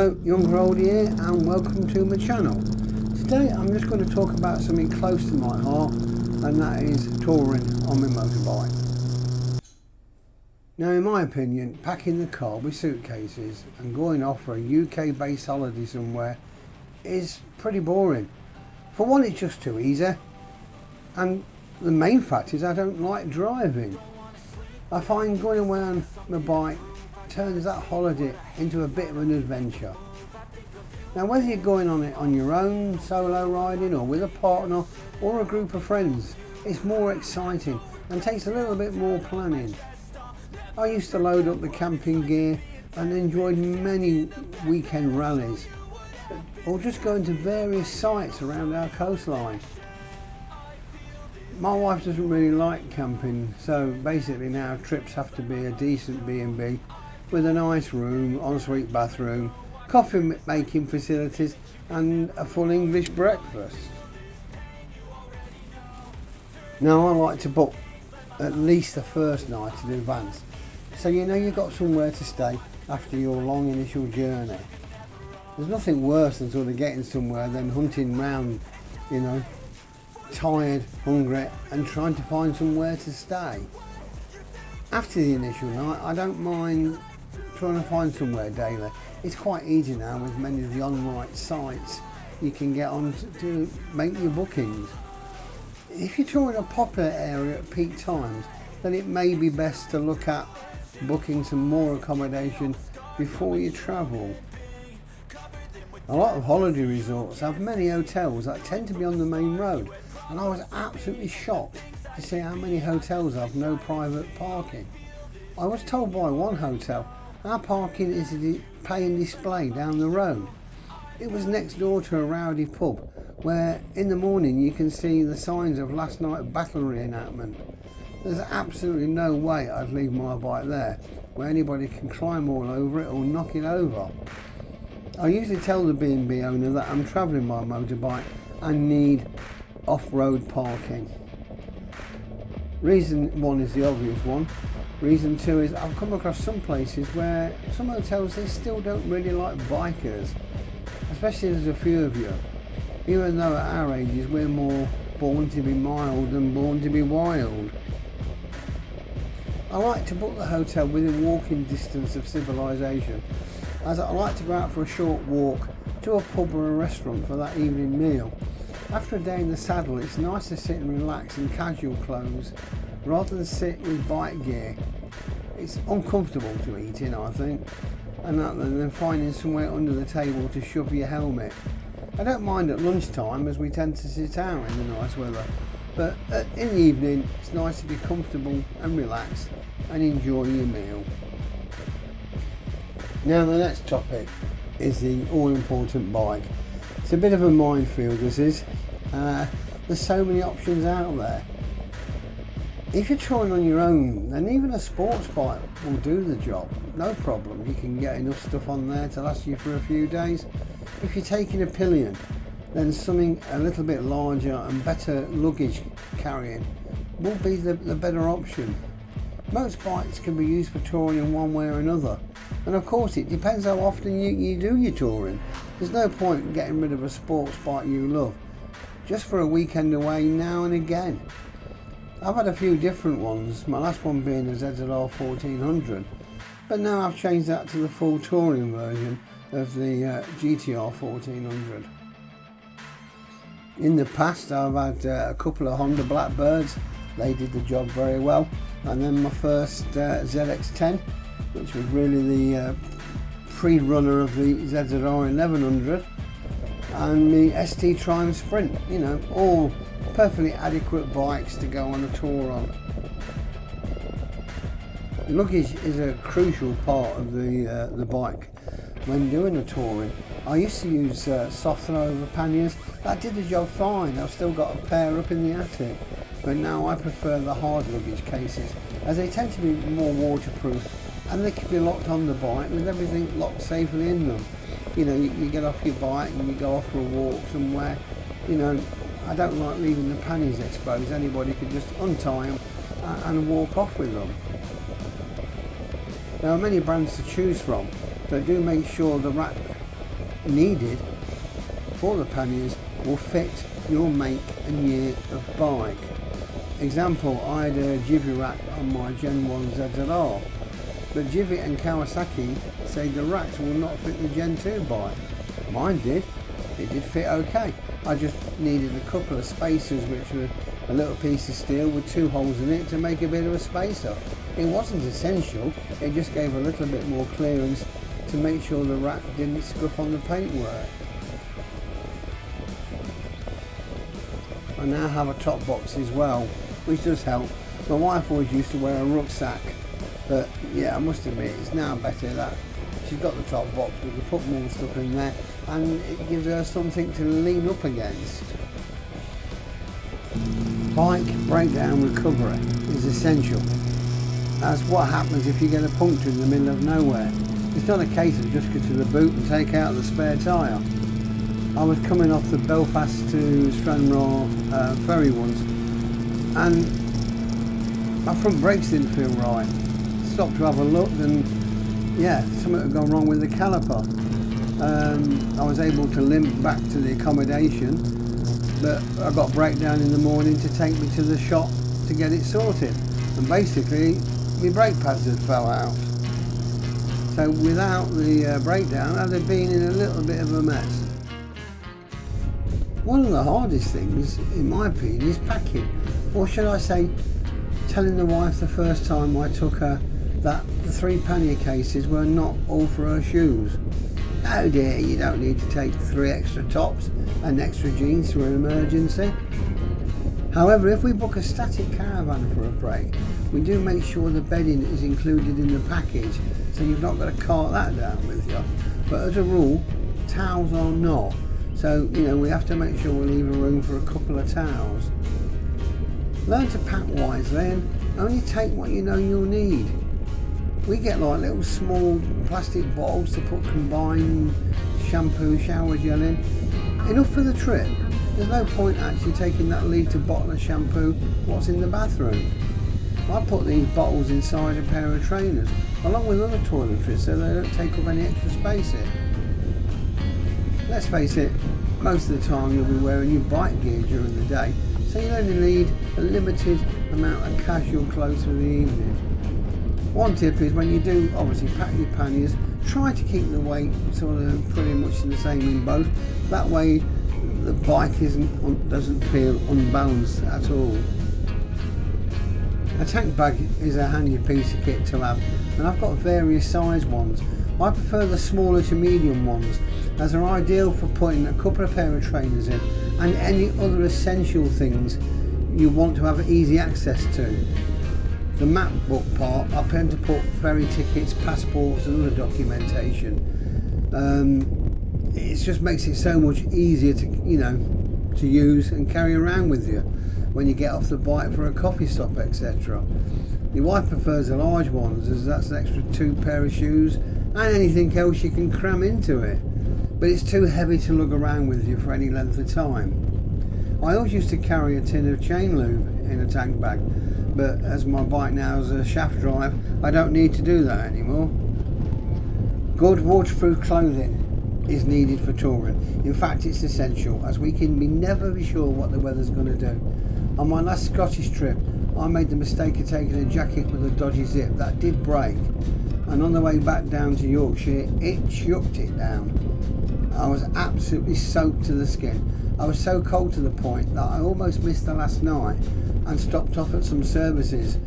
Hello, young old here, and welcome to my channel. Today I'm just going to talk about something close to my heart, and that is touring on my motorbike. Now, in my opinion, packing the car with suitcases and going off for a UK based holiday somewhere is pretty boring. For one, it's just too easy, and the main fact is I don't like driving. I find going away on my bike turns that holiday into a bit of an adventure. Now, whether you're going on it on your own, solo riding, or with a partner or a group of friends, it's more exciting and takes a little bit more planning. I used to load up the camping gear and enjoyed many weekend rallies, or just going to various sites around our coastline. My wife doesn't really like camping, so basically now trips have to be a decent B&B with a nice room, ensuite bathroom, coffee making facilities and a full English breakfast. Now, I like to book at least the first night in advance, so you know you've got somewhere to stay after your long initial journey. There's nothing worse than sort of getting somewhere than hunting round, tired, hungry, and trying to find somewhere to stay. After the initial night, I don't mind trying to find somewhere daily. It's quite easy now with many of the on-site sites you can get on to make your bookings. If you're touring a popular area at peak times, then it may be best to look at booking some more accommodation before you travel. A lot of holiday resorts have many hotels that tend to be on the main road, and I was absolutely shocked to see how many hotels have no private parking. I was told by one hotel our parking is a pay and display down the road. It was next door to a rowdy pub where in the morning you can see the signs of last night's battle reenactment. There's absolutely no way I'd leave my bike there where anybody can climb all over it or knock it over. I usually tell the B&B owner that I'm travelling my motorbike and need off-road parking. Reason one is the obvious one. Reason two is I've come across some places where some hotels, they still don't really like bikers, especially there's a few of you. Even though at our ages we're more born to be mild than born to be wild. I like to book the hotel within walking distance of civilization, as I like to go out for a short walk to a pub or a restaurant for that evening meal. After a day in the saddle, it's nice to sit and relax in casual clothes rather than sit with bike gear. It's uncomfortable to eat in, I think, and then finding somewhere under the table to shove your helmet. I don't mind at lunchtime as we tend to sit out in the nice weather, but in the evening it's nice to be comfortable and relaxed and enjoy your meal. Now, the next topic is the all-important bike. It's a bit of a minefield, this is. There's so many options out there. If you're touring on your own, then even a sports bike will do the job, no problem. You can get enough stuff on there to last you for a few days. If you're taking a pillion, then something a little bit larger and better luggage carrying will be the better option. Most bikes can be used for touring in one way or another, and of course it depends how often you do your touring. There's no point in getting rid of a sports bike you love just for a weekend away now and again. I've had a few different ones, my last one being a ZZR 1400, but now I've changed that to the full touring version of the GTR 1400. In the past I've had a couple of Honda Blackbirds, they did the job very well, and then my first ZX10, which was really the pre-runner of the ZZR 1100, and the ST Triumph Sprint, all perfectly adequate bikes to go on a tour on. Luggage is a crucial part of the bike when doing the touring. I used to use soft throw over panniers. That did the job fine. I've still got a pair up in the attic, but now I prefer the hard luggage cases as they tend to be more waterproof and they can be locked on the bike with everything locked safely in them. You get off your bike and you go off for a walk somewhere. I don't like leaving the pannies exposed. Anybody could just untie them and walk off with them. There are many brands to choose from, but do make sure the rack needed for the panniers will fit your make and year of bike. Example, I had a Jiffy rack on my Gen 1 ZZR, but Jiffy and Kawasaki say the racks will not fit the Gen 2 bike. Mine did. It did fit okay. I just needed a couple of spacers, which were a little piece of steel with 2 holes in it to make a bit of a spacer. It wasn't essential, it just gave a little bit more clearance to make sure the rack didn't scuff on the paintwork. I now have a top box as well, which does help. My wife always used to wear a rucksack, but yeah, I must admit it's now better that she's got the top box. We can put more stuff in there and it gives her something to lean up against. Bike breakdown recovery is essential. That's what happens if you get a puncture in the middle of nowhere. It's not a case of just go to the boot and take out the spare tyre. I was coming off the Belfast to Stranraer ferry once, and my front brakes didn't feel right. Stopped to have a look, and yeah, something had gone wrong with the caliper. I was able to limp back to the accommodation, but I got breakdown in the morning to take me to the shop to get it sorted, and basically my brake pads had fell out. So without the breakdown, I'd have been in a little bit of a mess. One of the hardest things, in my opinion, is packing, or should I say, telling the wife the first time I took her that the 3 pannier cases were not all for her shoes. Oh dear, you don't need to take 3 extra tops and extra jeans for an emergency. However, if we book a static caravan for a break, we do make sure the bedding is included in the package, so you've not got to cart that down with you. But as a rule, towels are not. So, we have to make sure we leave a room for a couple of towels. Learn to pack wisely and only take what you know you'll need. We get like little small plastic bottles to put combined shampoo, shower gel in. Enough for the trip. There's no point actually taking that litre bottle of shampoo what's in the bathroom. I put these bottles inside a pair of trainers, along with other toiletries, so they don't take up any extra space here. Let's face it, most of the time you'll be wearing your bike gear during the day, so you only need a limited amount of casual clothes for the evening. One tip is when you do obviously pack your panniers, try to keep the weight sort of pretty much the same in both. That way the bike doesn't feel unbalanced at all. A tank bag is a handy piece of kit to have, and I've got various size ones. I prefer the smaller to medium ones, as they're ideal for putting a couple of pair of trainers in and any other essential things you want to have easy access to. The map book part, I tend to put ferry tickets, passports and other documentation. It just makes it so much easier to use and carry around with you when you get off the bike for a coffee stop, etc. Your wife prefers the large ones, as that's an extra 2 pair of shoes and anything else you can cram into it, but it's too heavy to lug around with you for any length of time. I always used to carry a tin of chain lube in a tank bag, but as my bike now has a shaft drive, I don't need to do that anymore. Good waterproof clothing is needed for touring. In fact, it's essential, as we can never be sure what the weather's going to do. On my last Scottish trip, I made the mistake of taking a jacket with a dodgy zip that did break, and on the way back down to Yorkshire, it chucked it down. I was absolutely soaked to the skin. I was so cold to the point that I almost missed the last night and stopped off at some services,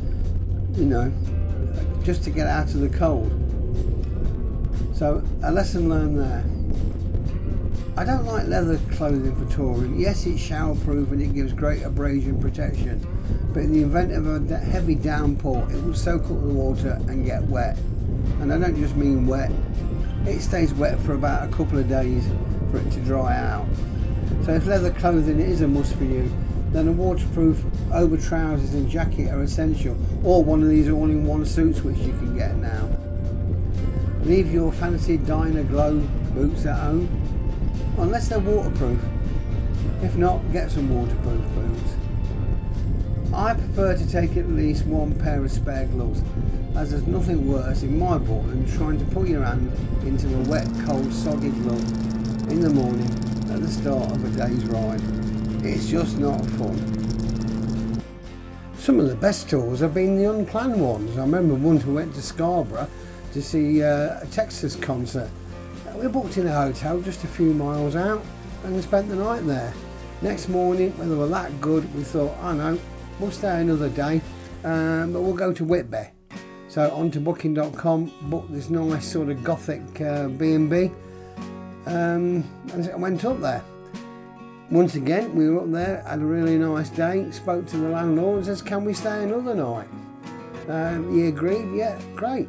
just to get out of the cold. So a lesson learned there. I don't like leather clothing for touring. Yes, it's shower proof and it gives great abrasion protection, but in the event of a heavy downpour, it will soak up the water and get wet. And I don't just mean wet, it stays wet for about a couple of days for it to dry out. So if leather clothing is a must for you, then a waterproof over trousers and jacket are essential, or one of these all-in-one suits which you can get now. Leave your fancy Dyna Glow boots at home, unless they're waterproof. If not, get some waterproof boots. I prefer to take at least 1 pair of spare gloves, as there's nothing worse in my book than trying to put your hand into a wet, cold, soggy glove in the morning at the start of a day's ride. It's just not fun. Some of the best tours have been the unplanned ones. I remember once we went to Scarborough to see a Texas concert. We booked in a hotel just a few miles out and spent the night there. Next morning, when they were that good, we thought, oh no, we'll stay another day, but we'll go to Whitby. So onto booking.com, booked this nice sort of gothic B&B, and I went up there. Once again, we were up there, had a really nice day, spoke to the landlord and says, can we stay another night? He agreed, yeah, great.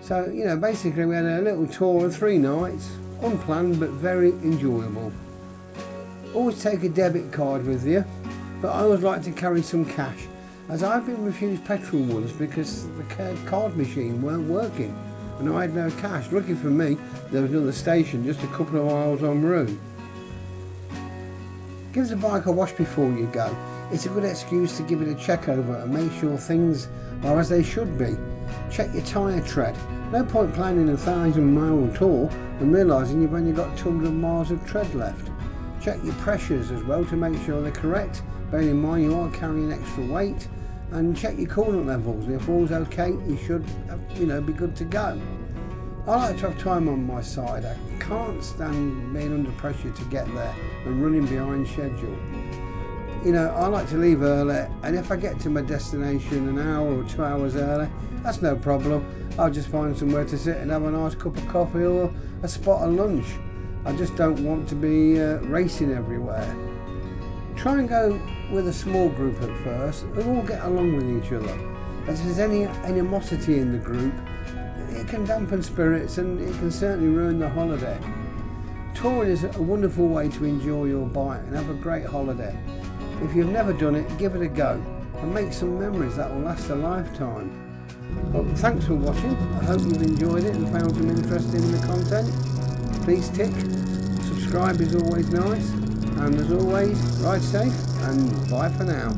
So, you know, basically we had a little tour of 3 nights, unplanned but very enjoyable. Always take a debit card with you, but I always like to carry some cash, as I've been refused petrol once because the card machine weren't working and I had no cash. Lucky for me, there was another station just a couple of miles en route. Give the bike a wash before you go. It's a good excuse to give it a check over and make sure things are as they should be. Check your tyre tread. No point planning a 1,000-mile tour and realising you've only got 200 miles of tread left. Check your pressures as well to make sure they're correct. Bearing in mind you are carrying extra weight, and check your coolant levels. If all's okay, you should, be good to go. I like to have time on my side. I can't stand being under pressure to get there and running behind schedule. You know, I like to leave early, and if I get to my destination an hour or 2 hours early, that's no problem. I'll just find somewhere to sit and have a nice cup of coffee or a spot of lunch. I just don't want to be racing everywhere. Try and go with a small group at first and all get along with each other. As if there's any animosity in the group, it can dampen spirits and it can certainly ruin the holiday. Touring is a wonderful way to enjoy your bike and have a great holiday. If you've never done it, give it a go and make some memories that will last a lifetime. Well, thanks for watching. I hope you've enjoyed it and found some interest in the content. Please tick. Subscribe is always nice. And as always, ride safe and bye for now.